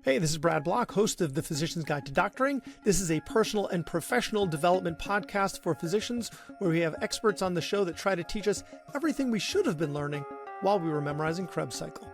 Hey, this is Brad Block, host of The Physician's Guide to Doctoring. This is a personal and professional development podcast for physicians where we have experts on the show that try to teach us everything we should have been learning while we were memorizing Krebs cycle.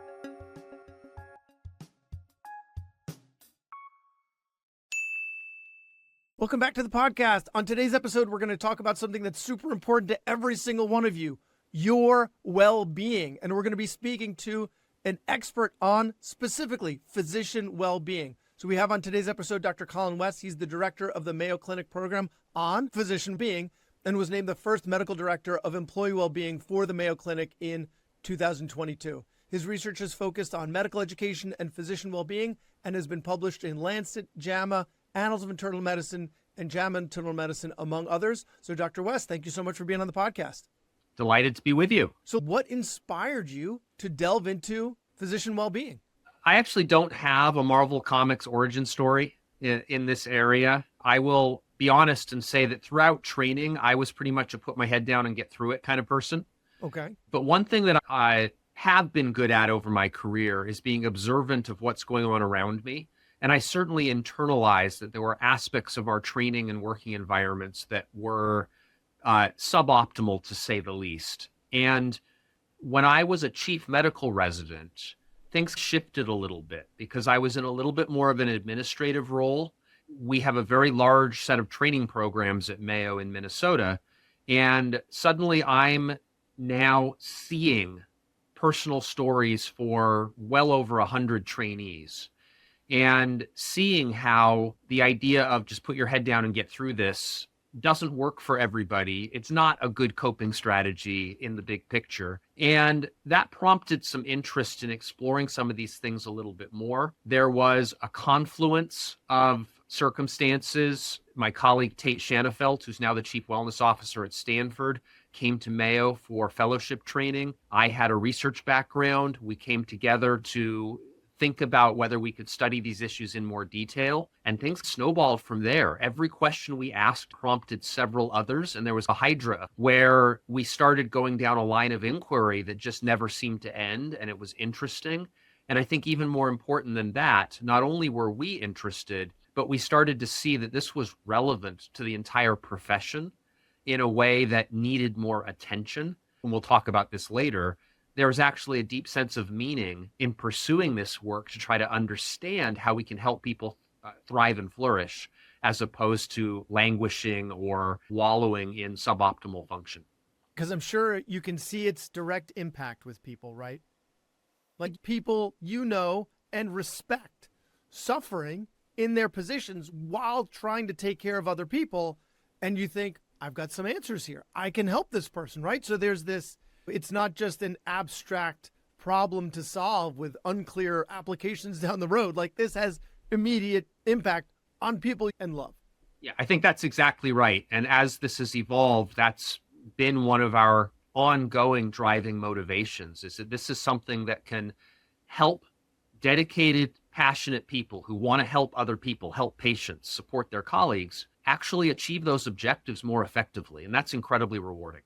Welcome back to the podcast. On today's episode, we're going to talk about something that's super important to every single one of you, your well-being. And we're going to be speaking to an expert on specifically physician well-being. So we have on today's episode, Dr. Colin West. He's the director of the Mayo Clinic Program on physician being and was named the first medical director of employee well-being for the Mayo Clinic in 2022. His research is focused on medical education and physician well-being and has been published in Lancet, JAMA, Annals of Internal Medicine, and JAMA Internal Medicine, among others. So Dr. West, thank you so much for being on the podcast. Delighted to be with you. So what inspired you to delve into physician well-being? I actually don't have a Marvel Comics origin story in this area. I will be honest and say that throughout training, I was pretty much a put my head down and get through it kind of person. Okay. But one thing that I have been good at over my career is being observant of what's going on around me. And I certainly internalized that there were aspects of our training and working environments that were suboptimal, to say the least. And when I was a chief medical resident, things shifted a little bit because I was in a little bit more of an administrative role. We have a very large set of training programs at Mayo in Minnesota. And suddenly I'm now seeing personal stories for well over 100 trainees and seeing how the idea of just put your head down and get through this doesn't work for everybody. It's not a good coping strategy in the big picture. And that prompted some interest in exploring some of these things a little bit more. There was a confluence of circumstances. My colleague Tate Shanafelt, who's now the chief wellness officer at Stanford, came to Mayo for fellowship training. I had a research background. We came together to think about whether we could study these issues in more detail, and things snowballed from there. Every question we asked prompted several others, and there was a hydra where we started going down a line of inquiry that just never seemed to end, and it was interesting. And I think even more important than that, not only were we interested, but we started to see that this was relevant to the entire profession in a way that needed more attention. And we'll talk about this later. There was actually a deep sense of meaning in pursuing this work to try to understand how we can help people thrive and flourish, as opposed to languishing or wallowing in suboptimal function. Because I'm sure you can see its direct impact with people, right? Like people you know and respect suffering in their positions while trying to take care of other people. And you think, I've got some answers here. I can help this person, right? So there's this. It's not just an abstract problem to solve with unclear applications down the road. Like this has immediate impact on people and love. Yeah, I think that's exactly right. And as this has evolved, that's been one of our ongoing driving motivations, is that this is something that can help dedicated, passionate people who want to help other people, help patients, support their colleagues, actually achieve those objectives more effectively. And that's incredibly rewarding.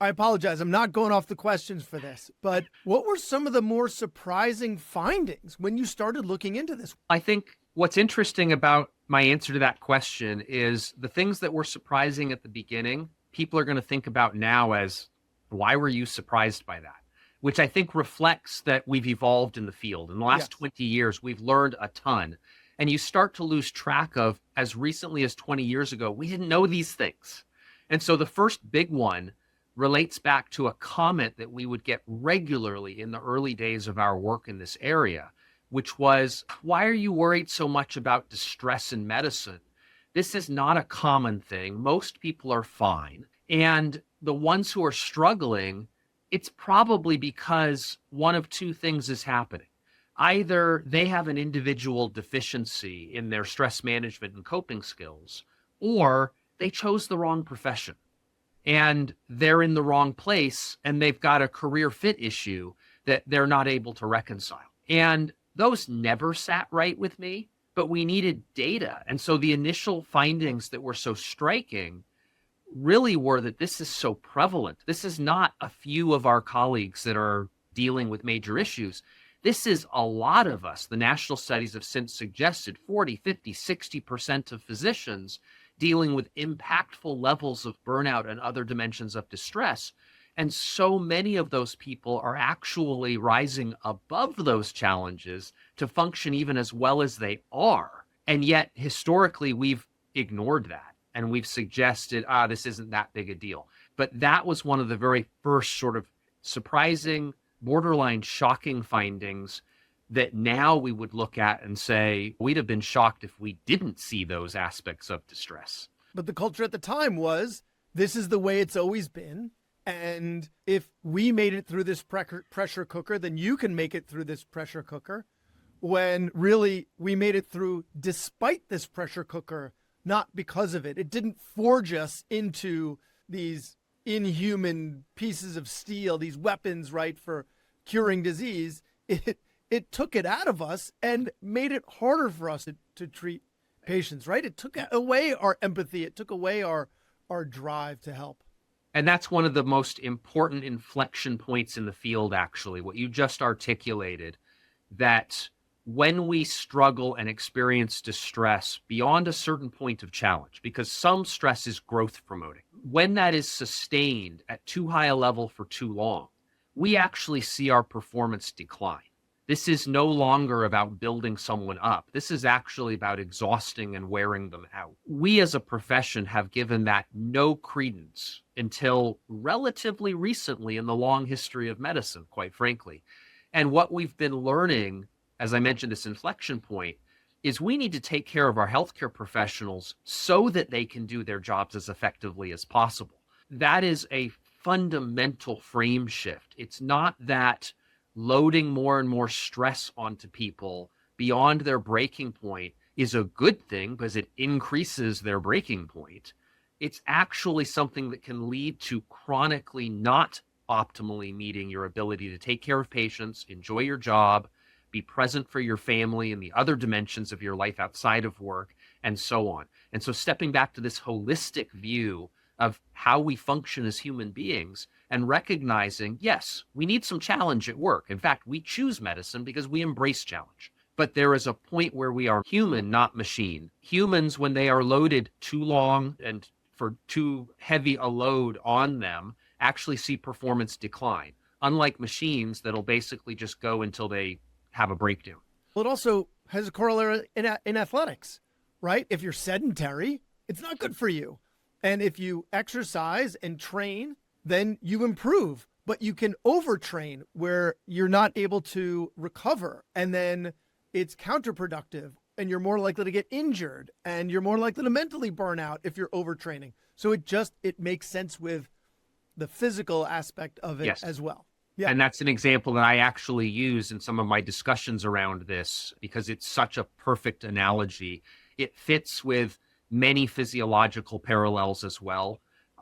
I apologize. I'm not going off the questions for this, but what were some of the more surprising findings when you started looking into this? I think what's interesting about my answer to that question is the things that were surprising at the beginning, people are going to think about now as, why were you surprised by that? Which I think reflects that we've evolved in the field. In the last 20 years, we've learned a ton. And you start to lose track of, as recently as 20 years ago, we didn't know these things. And so the first big one relates back to a comment that we would get regularly in the early days of our work in this area, which was, why are you worried so much about distress in medicine? This is not a common thing. Most people are fine. And the ones who are struggling, it's probably because one of two things is happening. Either they have an individual deficiency in their stress management and coping skills, or they chose the wrong profession. And they're in the wrong place, and they've got a career fit issue that they're not able to reconcile. And those never sat right with me, but we needed data. And so the initial findings that were so striking really were that this is so prevalent. This is not a few of our colleagues that are dealing with major issues. This is a lot of us. The national studies have since suggested 40, 50, 60% of physicians dealing with impactful levels of burnout and other dimensions of distress. And so many of those people are actually rising above those challenges to function even as well as they are. And yet, historically, we've ignored that. And we've suggested, this isn't that big a deal. But that was one of the very first sort of surprising, borderline shocking findings that now we would look at and say, we'd have been shocked if we didn't see those aspects of distress. But the culture at the time was, this is the way it's always been. And if we made it through this pressure cooker, then you can make it through this pressure cooker. When really we made it through despite this pressure cooker, not because of it. It didn't forge us into these inhuman pieces of steel, these weapons, right, for curing disease. It took it out of us and made it harder for us to treat patients, right? It took away our empathy. It took away our drive to help. And that's one of the most important inflection points in the field, actually, what you just articulated, that when we struggle and experience distress beyond a certain point of challenge, because some stress is growth promoting, when that is sustained at too high a level for too long, we actually see our performance decline. This is no longer about building someone up. This is actually about exhausting and wearing them out. We as a profession have given that no credence until relatively recently in the long history of medicine, quite frankly. And what we've been learning, as I mentioned, this inflection point, is we need to take care of our healthcare professionals so that they can do their jobs as effectively as possible. That is a fundamental frame shift. It's not that loading more and more stress onto people beyond their breaking point is a good thing because it increases their breaking point. It's actually something that can lead to chronically not optimally meeting your ability to take care of patients, enjoy your job, be present for your family and the other dimensions of your life outside of work, and so on. And so stepping back to this holistic view of how we function as human beings and recognizing, yes, we need some challenge at work. In fact, we choose medicine because we embrace challenge. But there is a point where we are human, not machine. Humans, when they are loaded too long and for too heavy a load on them, actually see performance decline, unlike machines that'll basically just go until they have a breakdown. Well, it also has a corollary in athletics, right? If you're sedentary, it's not good for you. And if you exercise and train, then you improve. But you can overtrain where you're not able to recover. And then it's counterproductive and you're more likely to get injured and you're more likely to mentally burn out if you're overtraining. So it makes sense with the physical aspect of it Yes. as well. Yeah. And that's an example that I actually use in some of my discussions around this because it's such a perfect analogy. It fits with many physiological parallels as well.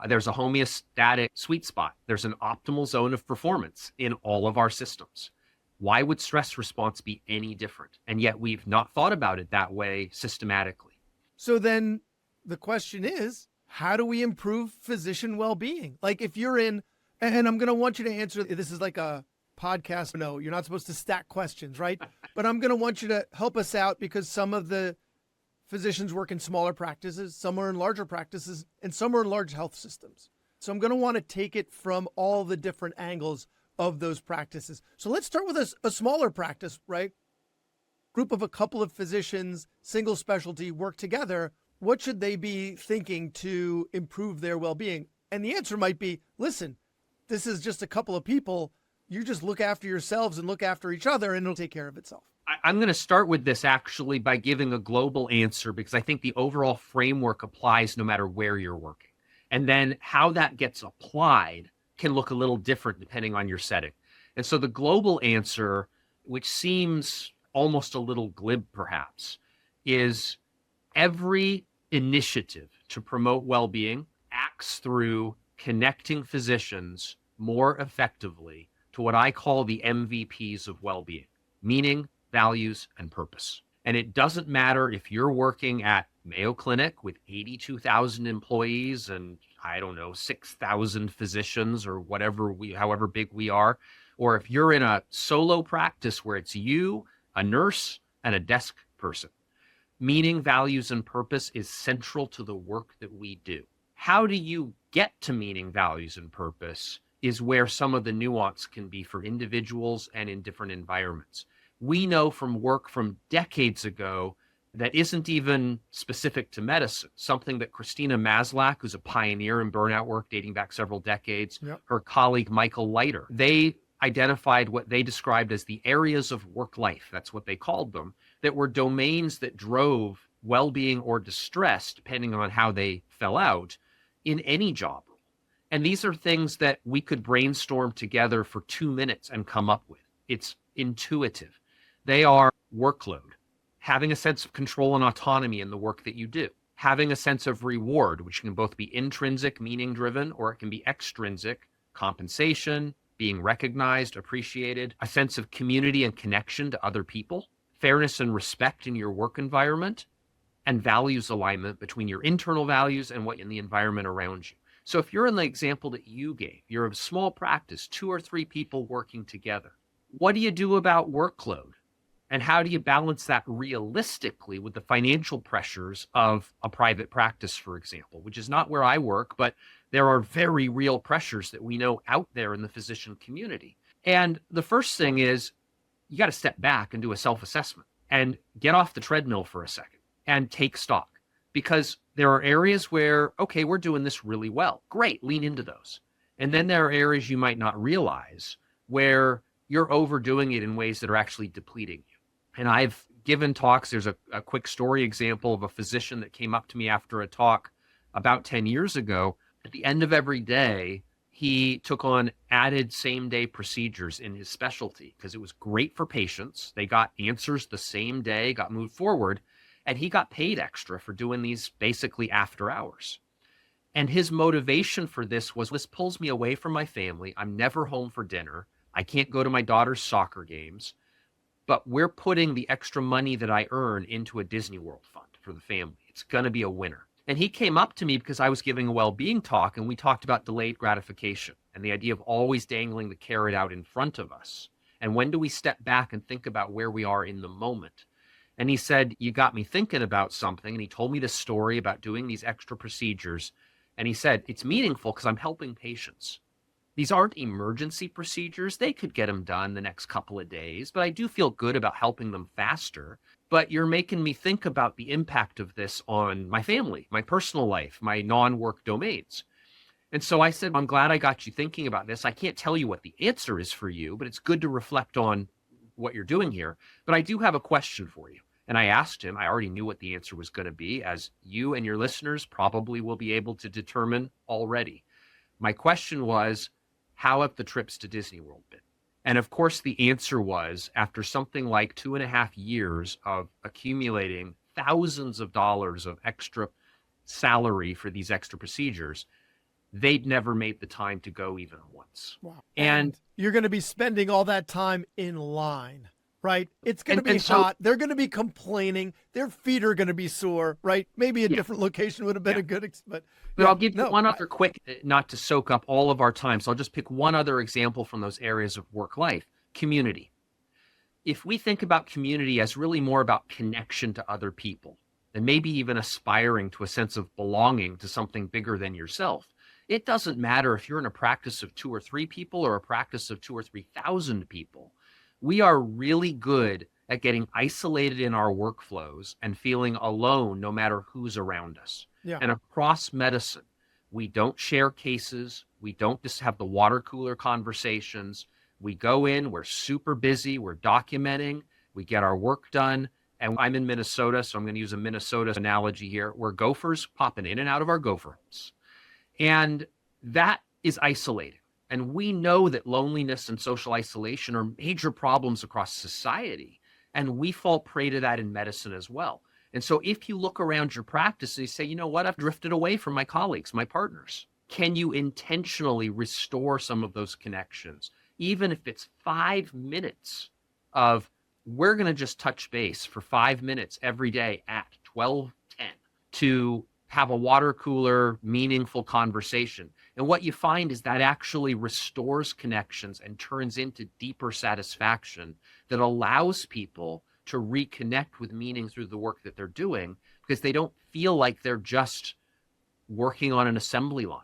There's a homeostatic sweet spot. There's an optimal zone of performance in all of our systems. Why would stress response be any different? And yet we've not thought about it that way systematically. So then the question is, how do we improve physician well-being? Like if you're in, and I'm going to want you to answer, this is like a podcast. No, you're not supposed to stack questions, right? But I'm going to want you to help us out because some of the physicians work in smaller practices, some are in larger practices, and some are in large health systems. So I'm going to want to take it from all the different angles of those practices. So let's start with a smaller practice, right? Group of a couple of physicians, single specialty, work together. What should they be thinking to improve their well-being? And the answer might be, listen, this is just a couple of people. You just look after yourselves and look after each other and it'll take care of itself. I'm going to start with this actually by giving a global answer because I think the overall framework applies no matter where you're working. And then how that gets applied can look a little different depending on your setting. And so the global answer, which seems almost a little glib perhaps, is every initiative to promote well-being acts through connecting physicians more effectively to what I call the MVPs of well-being, meaning, values, and purpose. And it doesn't matter if you're working at Mayo Clinic with 82,000 employees and 6,000 physicians or however big we are. or if you're in a solo practice where it's you, a nurse, and a desk person, meaning, values, and purpose is central to the work that we do. How do you get to meaning, values, and purpose is where some of the nuance can be for individuals and in different environments. We know from work from decades ago that isn't even specific to medicine, something that Christina Maslach, who's a pioneer in burnout work dating back several decades, her colleague Michael Leiter, they identified what they described as the areas of work life, that's what they called them, that were domains that drove well-being or distress, depending on how they fell out, in any job role. And these are things that we could brainstorm together for 2 minutes and come up with. It's intuitive. They are workload, having a sense of control and autonomy in the work that you do, having a sense of reward, which can both be intrinsic, meaning-driven, or it can be extrinsic, compensation, being recognized, appreciated, a sense of community and connection to other people, fairness and respect in your work environment, and values alignment between your internal values and what in the environment around you. So if you're in the example that you gave, you're a small practice, 2 or 3 people working together. What do you do about workload? And how do you balance that realistically with the financial pressures of a private practice, for example, which is not where I work, but there are very real pressures that we know out there in the physician community. And the first thing is you got to step back and do a self-assessment and get off the treadmill for a second and take stock, because there are areas where, okay, we're doing this really well. Great, lean into those. And then there are areas you might not realize where you're overdoing it in ways that are actually depleting you. And I've given talks. There's a quick story example of a physician that came up to me after a talk about 10 years ago. At the end of every day, he took on added same-day procedures in his specialty because it was great for patients. They got answers the same day, got moved forward, and he got paid extra for doing these basically after hours. And his motivation for this was, this pulls me away from my family. I'm never home for dinner. I can't go to my daughter's soccer games. But we're putting the extra money that I earn into a Disney World fund for the family. It's going to be a winner. And he came up to me because I was giving a well-being talk, and we talked about delayed gratification and the idea of always dangling the carrot out in front of us. And when do we step back and think about where we are in the moment? And he said, you got me thinking about something. And he told me this story about doing these extra procedures. And he said, it's meaningful because I'm helping patients. These aren't emergency procedures. They could get them done the next couple of days, but I do feel good about helping them faster. But you're making me think about the impact of this on my family, my personal life, my non-work domains. And so I said, I'm glad I got you thinking about this. I can't tell you what the answer is for you, but it's good to reflect on what you're doing here. But I do have a question for you. And I asked him, I already knew what the answer was going to be, as you and your listeners probably will be able to determine already. My question was, how have the trips to Disney World been? And of course, the answer was, after something like 2.5 years of accumulating thousands of dollars of extra salary for these extra procedures, they'd never made the time to go even once. Wow. And you're going to be spending all that time in line, right? It's going to be hot. They're going to be complaining. Their feet are going to be sore, right? Maybe a different location would have been a good, but I'll give you one other quick, not to soak up all of our time. So I'll just pick one other example from those areas of work life: community. If we think about community as really more about connection to other people, and maybe even aspiring to a sense of belonging to something bigger than yourself, it doesn't matter if you're in a practice of 2 or 3 people or a practice of 2,000 or 3,000 people. We are really good at getting isolated in our workflows and feeling alone no matter who's around us. Yeah. And across medicine, we don't share cases. We don't just have the water cooler conversations. We go in, we're super busy, we're documenting, we get our work done. And I'm in Minnesota, so I'm going to use a Minnesota analogy here. We're gophers popping in and out of our gopher house. And that is isolating. And we know that loneliness and social isolation are major problems across society. And we fall prey to that in medicine as well. And so if you look around your practice and you say, you know what, I've drifted away from my colleagues, my partners, can you intentionally restore some of those connections? Even if it's 5 minutes of, we're going to just touch base for 5 minutes every day at 12:10 to have a water cooler, meaningful conversation. And what you find is that actually restores connections and turns into deeper satisfaction that allows people to reconnect with meaning through the work that they're doing, because they don't feel like they're just working on an assembly line.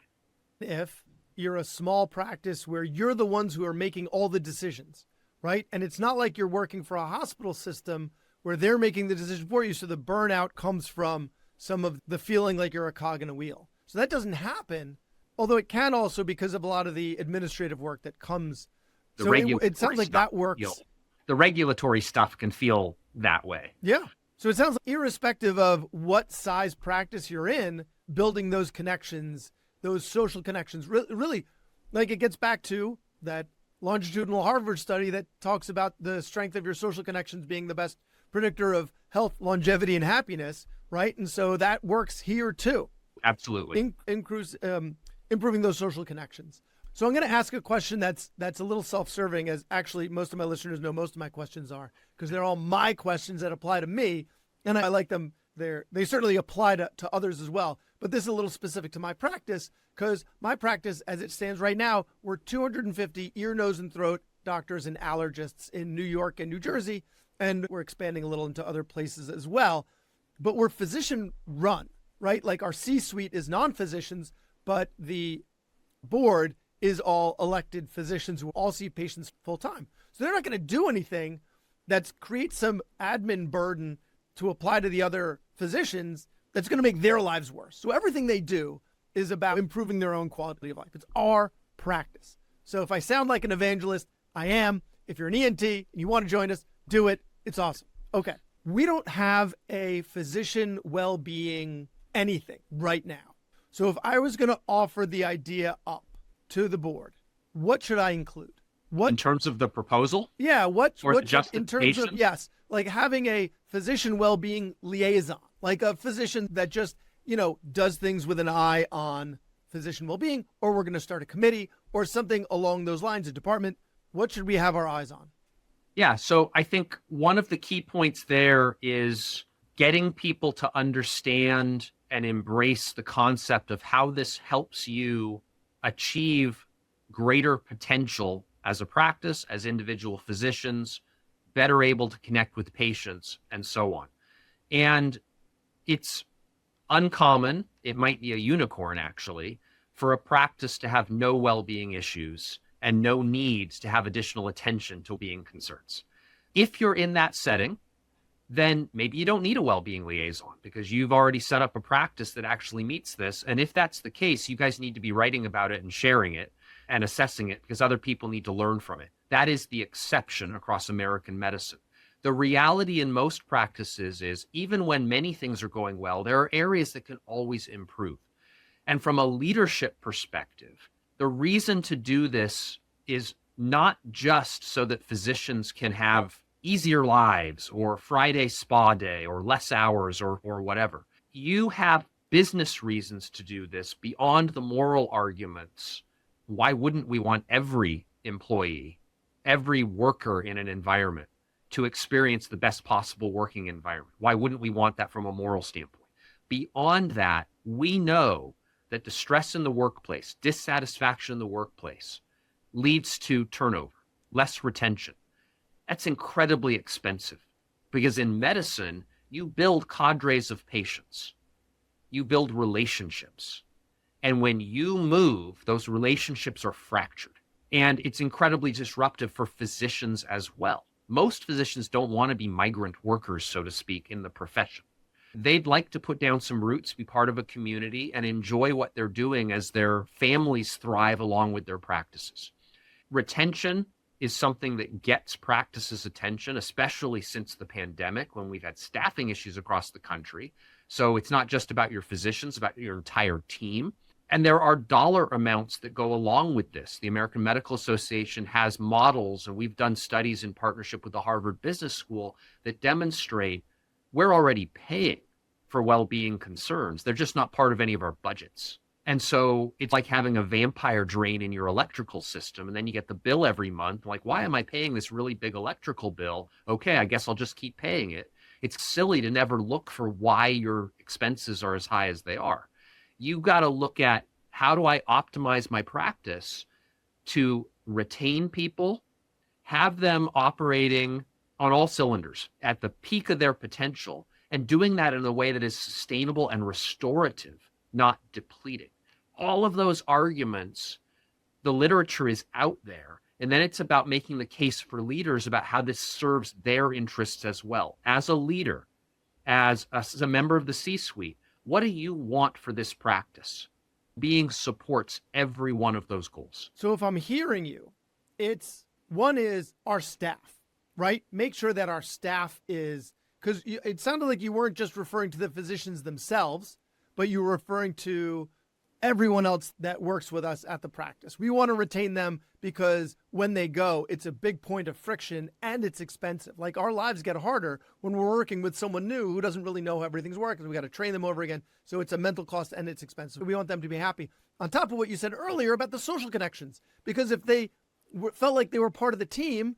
If you're a small practice where you're the ones who are making all the decisions, right? And it's not like you're working for a hospital system where they're making the decision for you. So the burnout comes from some of the feeling like you're a cog in a wheel. So that doesn't happen, although it can also because of a lot of the administrative work that comes. The So regulatory it sounds like stuff that works. The regulatory stuff can feel that way. Yeah. So it sounds like irrespective of what size practice you're in, building those connections, those social connections, really, like it gets back to that longitudinal Harvard study that talks about the strength of your social connections being the best predictor of health, longevity, and happiness, right? And so that works here too. Absolutely. Improving those social connections. So I'm going to ask a question that's a little self-serving, as actually most of my listeners know most of my questions are, because they're all my questions that apply to me, and I like them. They certainly apply to others as well. But this is a little specific to my practice, because my practice, as it stands right now, we're 250 ear, nose, and throat doctors and allergists in New York and New Jersey, and we're expanding a little into other places as well. But we're physician-run, right? Like our C-suite is non-physicians, but the board is all elected physicians who all see patients full-time. So they're not going to do anything that creates some admin burden to apply to the other physicians that's going to make their lives worse. So everything they do is about improving their own quality of life. It's our practice. So if I sound like an evangelist, I am. If you're an ENT and you want to join us, do it. It's awesome. Okay. We don't have a physician well-being anything right now. So if I was going to offer the idea up to the board, what should I include? What in terms of the proposal? Yeah, what Or in terms of, justification? yes, like having a physician well-being liaison, like a physician that just, does things with an eye on physician well-being, or we're going to start a committee or something along those lines, a department. What should we have our eyes on? Yeah, so I think one of the key points there is getting people to understand and embrace the concept of how this helps you achieve greater potential as a practice, as individual physicians, better able to connect with patients, and so on. And it's uncommon, it might be a unicorn actually, for a practice to have no well-being issues and no needs to have additional attention to being concerns. If you're in that setting, then maybe you don't need a well-being liaison because you've already set up a practice that actually meets this. And if that's the case, you guys need to be writing about it and sharing it and assessing it because other people need to learn from it. That is the exception across American medicine. The reality in most practices is even when many things are going well, there are areas that can always improve. And from a leadership perspective, the reason to do this is not just so that physicians can have easier lives or Friday spa day or less hours or whatever. You have business reasons to do this beyond the moral arguments. Why wouldn't we want every employee, every worker in an environment to experience the best possible working environment? Why wouldn't we want that from a moral standpoint? Beyond that, we know that distress in the workplace, dissatisfaction in the workplace leads to turnover, less retention. That's incredibly expensive because in medicine, you build cadres of patients. You build relationships. And when you move, those relationships are fractured. And it's incredibly disruptive for physicians as well. Most physicians don't want to be migrant workers, so to speak, in the profession. They'd like to put down some roots, be part of a community, and enjoy what they're doing as their families thrive along with their practices. Retention is something that gets practices' attention, especially since the pandemic when we've had staffing issues across the country. So it's not just about your physicians, about your entire team. And there are dollar amounts that go along with this. The American Medical Association has models, and we've done studies in partnership with the Harvard Business School that demonstrate we're already paying for well-being concerns. They're just not part of any of our budgets. And so it's like having a vampire drain in your electrical system, and then you get the bill every month. Like, why am I paying this really big electrical bill? Okay, I guess I'll just keep paying it. It's silly to never look for why your expenses are as high as they are. You got to look at, how do I optimize my practice to retain people, have them operating on all cylinders at the peak of their potential, and doing that in a way that is sustainable and restorative, not depleting. All of those arguments, the literature is out there. And then it's about making the case for leaders about how this serves their interests as well. As a leader, as a member of the C-suite, what do you want for this practice? Being supports every one of those goals. So if I'm hearing you, one is our staff, right? Make sure that our staff is, because it sounded like you weren't just referring to the physicians themselves, but you were referring to everyone else that works with us at the practice. We want to retain them because when they go, it's a big point of friction and it's expensive. Like, our lives get harder when we're working with someone new who doesn't really know how everything's working. We got to train them over again. So it's a mental cost and it's expensive. We want them to be happy. On top of what you said earlier about the social connections, because if they felt like they were part of the team,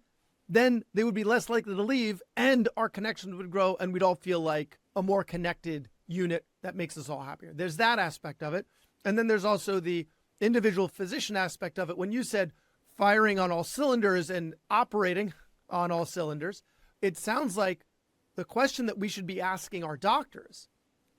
then they would be less likely to leave and our connections would grow and we'd all feel like a more connected unit that makes us all happier. There's that aspect of it. And then there's also the individual physician aspect of it. When you said firing on all cylinders and operating on all cylinders, it sounds like the question that we should be asking our doctors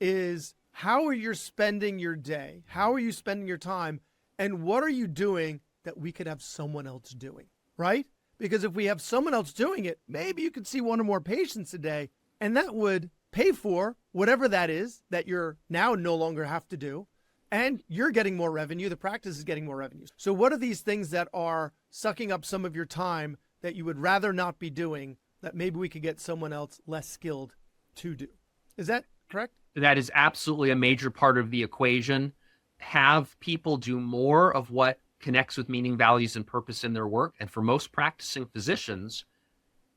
is, how are you spending your day? How are you spending your time? And what are you doing that we could have someone else doing, right? Because if we have someone else doing it, maybe you could see one or more patients a day, and that would pay for whatever that is that you're now no longer have to do. And you're getting more revenue. The practice is getting more revenue. So what are these things that are sucking up some of your time that you would rather not be doing that maybe we could get someone else less skilled to do? Is that correct? That is absolutely a major part of the equation. Have people do more of what connects with meaning, values, and purpose in their work. And for most practicing physicians,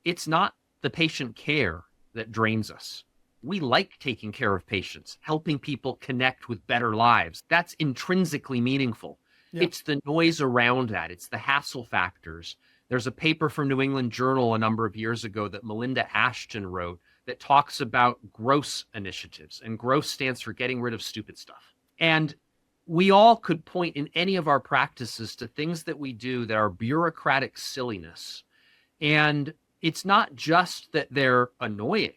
it's not the patient care that drains us. We like taking care of patients, helping people connect with better lives. That's intrinsically meaningful. Yeah. It's the noise around that. It's the hassle factors. There's a paper from New England Journal a number of years ago that Melinda Ashton wrote that talks about gross initiatives. And gross stands for getting rid of stupid stuff. And we all could point in any of our practices to things that we do that are bureaucratic silliness. And it's not just that they're annoying.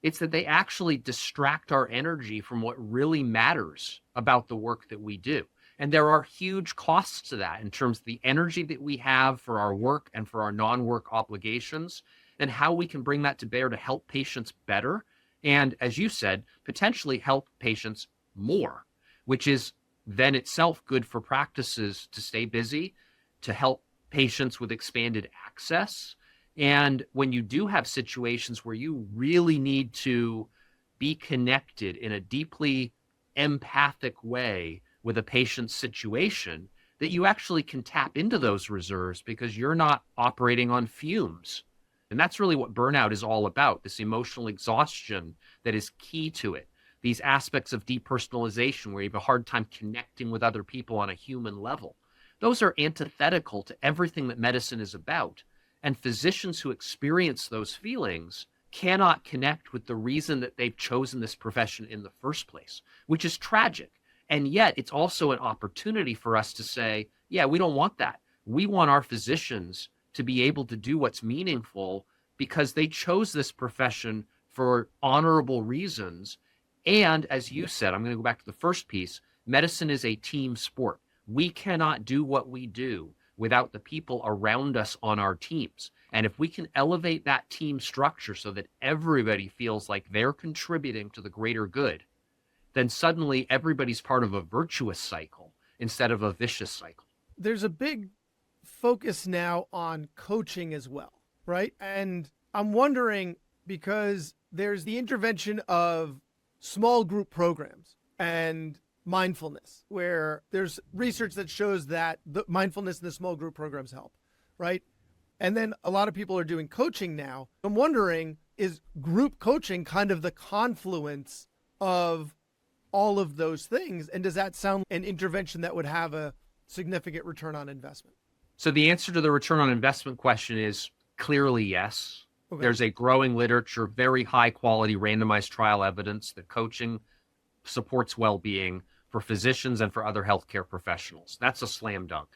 It's that they actually distract our energy from what really matters about the work that we do. And there are huge costs to that in terms of the energy that we have for our work and for our non-work obligations, and how we can bring that to bear to help patients better. And as you said, potentially help patients more, which is then itself good for practices to stay busy, to help patients with expanded access. And when you do have situations where you really need to be connected in a deeply empathic way with a patient's situation, that you actually can tap into those reserves because you're not operating on fumes. And that's really what burnout is all about, this emotional exhaustion that is key to it. These aspects of depersonalization where you have a hard time connecting with other people on a human level. Those are antithetical to everything that medicine is about. And physicians who experience those feelings cannot connect with the reason that they've chosen this profession in the first place, which is tragic. And yet it's also an opportunity for us to say, yeah, we don't want that. We want our physicians to be able to do what's meaningful because they chose this profession for honorable reasons. And as you said, I'm going to go back to the first piece, medicine is a team sport. We cannot do what we do without the people around us on our teams. And if we can elevate that team structure so that everybody feels like they're contributing to the greater good, then suddenly everybody's part of a virtuous cycle instead of a vicious cycle. There's a big focus now on coaching as well, right? And I'm wondering, because there's the intervention of small group programs and mindfulness, where there's research that shows that the mindfulness in the small group programs help, right? And then a lot of people are doing coaching now. I'm wondering, is group coaching kind of the confluence of all of those things? And does that sound an intervention that would have a significant return on investment? So the answer to the return on investment question is clearly yes. Okay. There's a growing literature, very high quality randomized trial evidence that coaching supports well-being for physicians and for other healthcare professionals. That's a slam dunk,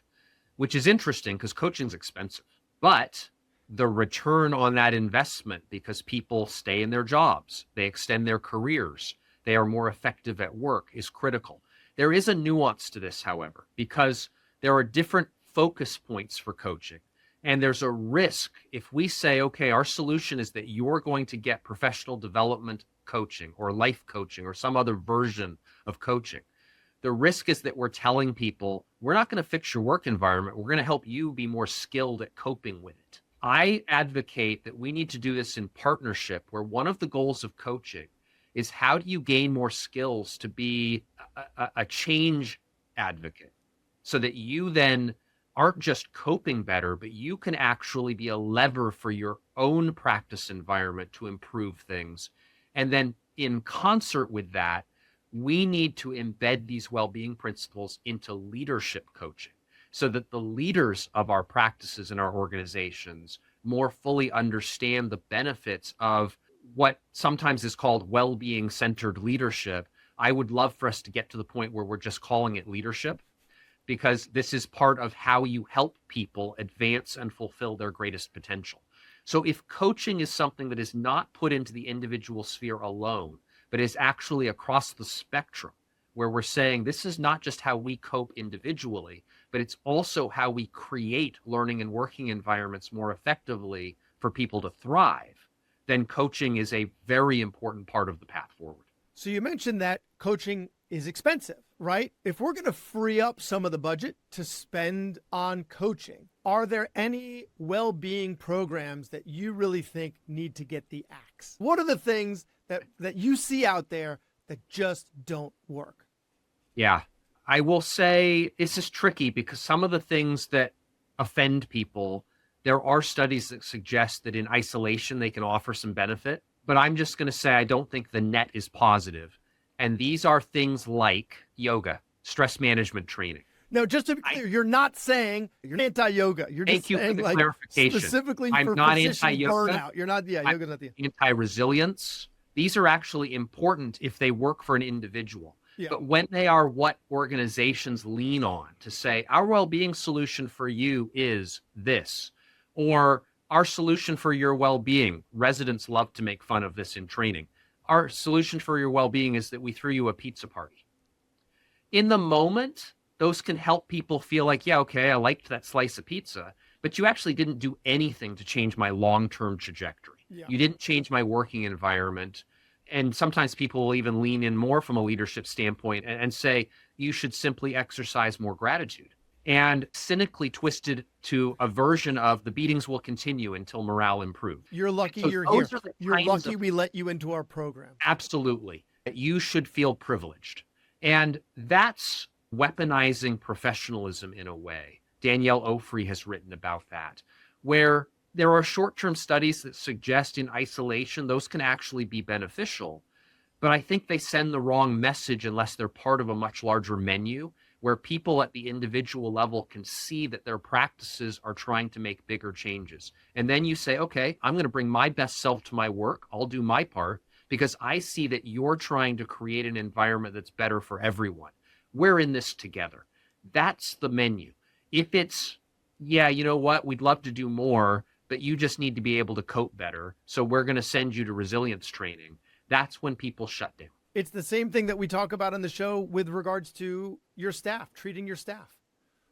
which is interesting because coaching's expensive. But the return on that investment, because people stay in their jobs, they extend their careers, they are more effective at work, is critical. There is a nuance to this, however, because there are different focus points for coaching. And there's a risk if we say, okay, our solution is that you're going to get professional development coaching or life coaching or some other version of coaching. The risk is that we're telling people, we're not going to fix your work environment. We're going to help you be more skilled at coping with it. I advocate that we need to do this in partnership, where one of the goals of coaching is how do you gain more skills to be a change advocate so that you then aren't just coping better, but you can actually be a lever for your own practice environment to improve things. And then in concert with that, we need to embed these well-being principles into leadership coaching so that the leaders of our practices and our organizations more fully understand the benefits of what sometimes is called well-being centered leadership. I would love for us to get to the point where we're just calling it leadership, because this is part of how you help people advance and fulfill their greatest potential. So if coaching is something that is not put into the individual sphere alone, but is actually across the spectrum, where we're saying this is not just how we cope individually, but it's also how we create learning and working environments more effectively for people to thrive, then coaching is a very important part of the path forward. So you mentioned that coaching is expensive, right? If we're going to free up some of the budget to spend on coaching, are there any well-being programs that you really think need to get the axe? What are the things that you see out there that just don't work? Yeah, I will say this is tricky because some of the things that offend people, there are studies that suggest that in isolation they can offer some benefit, but I'm just going to say I don't think the net is positive. And these are things like yoga, stress management training. No, just to be clear, you're not saying you're anti-yoga. You're just Thank you saying for the like clarification. specifically I'm for not physician anti-yoga. burnout. You're not, yeah, yoga's not the Anti-resilience. These are actually important if they work for an individual. Yeah. But when they are what organizations lean on to say, our well-being solution for you is this, or our solution for your well-being, residents love to make fun of this in training. Our solution for your well-being is that we threw you a pizza party. In the moment, those can help people feel like, yeah, okay, I liked that slice of pizza, but you actually didn't do anything to change my long-term trajectory. Yeah. You didn't change my working environment. And sometimes people will even lean in more from a leadership standpoint and say, you should simply exercise more gratitude. And cynically twisted to a version of the beatings will continue until morale improves. You're lucky So you're here. those are the You're kinds lucky of- we let you into our program. Absolutely. You should feel privileged. And that's weaponizing professionalism in a way. Danielle Ofri has written about that, where there are short-term studies that suggest in isolation, those can actually be beneficial. But I think they send the wrong message unless they're part of a much larger menu where people at the individual level can see that their practices are trying to make bigger changes. And then you say, okay, I'm going to bring my best self to my work. I'll do my part because I see that you're trying to create an environment that's better for everyone. We're in this together. That's the menu. If it's, yeah, you know what, we'd love to do more, but you just need to be able to cope better, so we're going to send you to resilience training, that's when people shut down. It's the same thing that we talk about on the show with regards to your staff, treating your staff.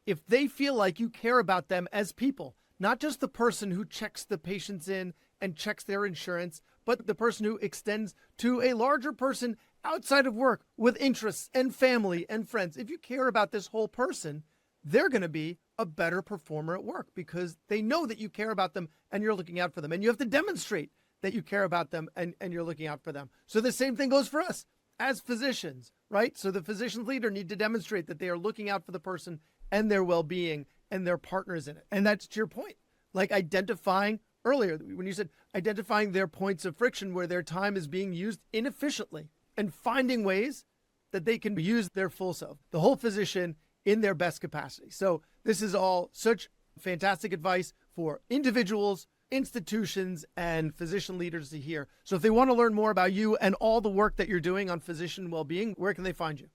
If they feel like you care about them as people, not just the person who checks the patients in and checks their insurance, but the person who extends to a larger person outside of work with interests and family and friends. If you care about this whole person, they're going to be a better performer at work because they know that you care about them and you're looking out for them. And you have to demonstrate that you care about them and you're looking out for them. So the same thing goes for us as physicians, right? So the physician leader need to demonstrate that they are looking out for the person and their well-being and their partners in it. And that's to your point, like identifying earlier when you said identifying their points of friction where their time is being used inefficiently and finding ways that they can use their full self, the whole physician in their best capacity. So this is all such fantastic advice for individuals, institutions and physician leaders to hear. So if they want to learn more about you and all the work that you're doing on physician well-being, where can they find you?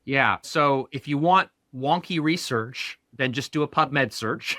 Yeah. So if you want wonky research, then just do a PubMed search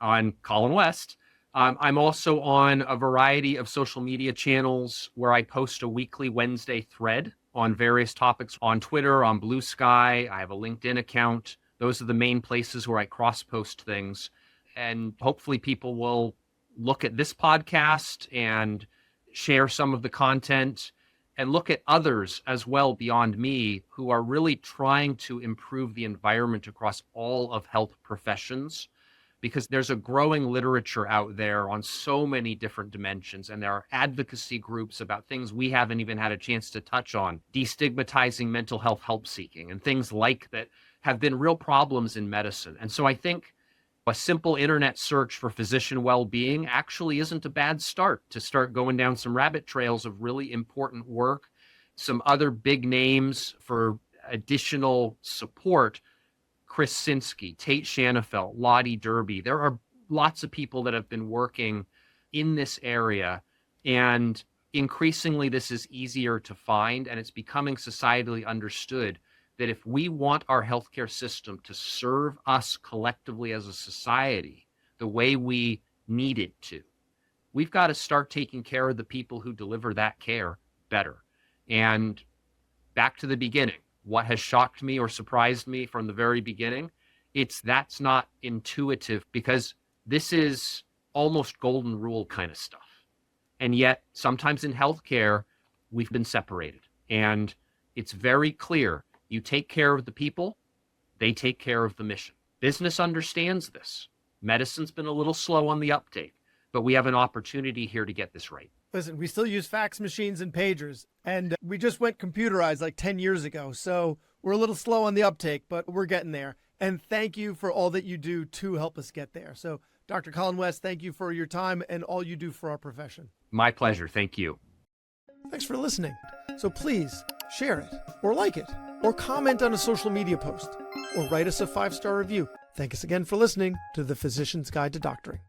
on Colin West. I'm also on a variety of social media channels where I post a weekly Wednesday thread on various topics on Twitter, on Blue Sky. I have a LinkedIn account. Those are the main places where I cross-post things. And hopefully people will look at this podcast and share some of the content and look at others as well beyond me who are really trying to improve the environment across all of health professions, because there's a growing literature out there on so many different dimensions, and there are advocacy groups about things we haven't even had a chance to touch on, destigmatizing mental health help seeking and things like that have been real problems in medicine. And so I think a simple internet search for physician well-being actually isn't a bad start to start going down some rabbit trails of really important work. Some other big names for additional support: Chris Sinsky, Tate Shanafelt, Lottie Derby. There are lots of people that have been working in this area, and increasingly this is easier to find, and it's becoming societally understood that if we want our healthcare system to serve us collectively as a society the way we need it to, we've got to start taking care of the people who deliver that care better. And back to the beginning, what has shocked me or surprised me from the very beginning, that's not intuitive, because this is almost golden rule kind of stuff. And yet sometimes in healthcare, we've been separated. And it's very clear: you take care of the people, they take care of the mission. Business understands this. Medicine's been a little slow on the uptake, but we have an opportunity here to get this right. Listen, we still use fax machines and pagers, and we just went computerized like 10 years ago. So we're a little slow on the uptake, but we're getting there. And thank you for all that you do to help us get there. So Dr. Colin West, thank you for your time and all you do for our profession. My pleasure. Thank you. Thanks for listening. So please share it or like it or comment on a social media post or write us a 5-star review. Thank us again for listening to The Physician's Guide to Doctoring.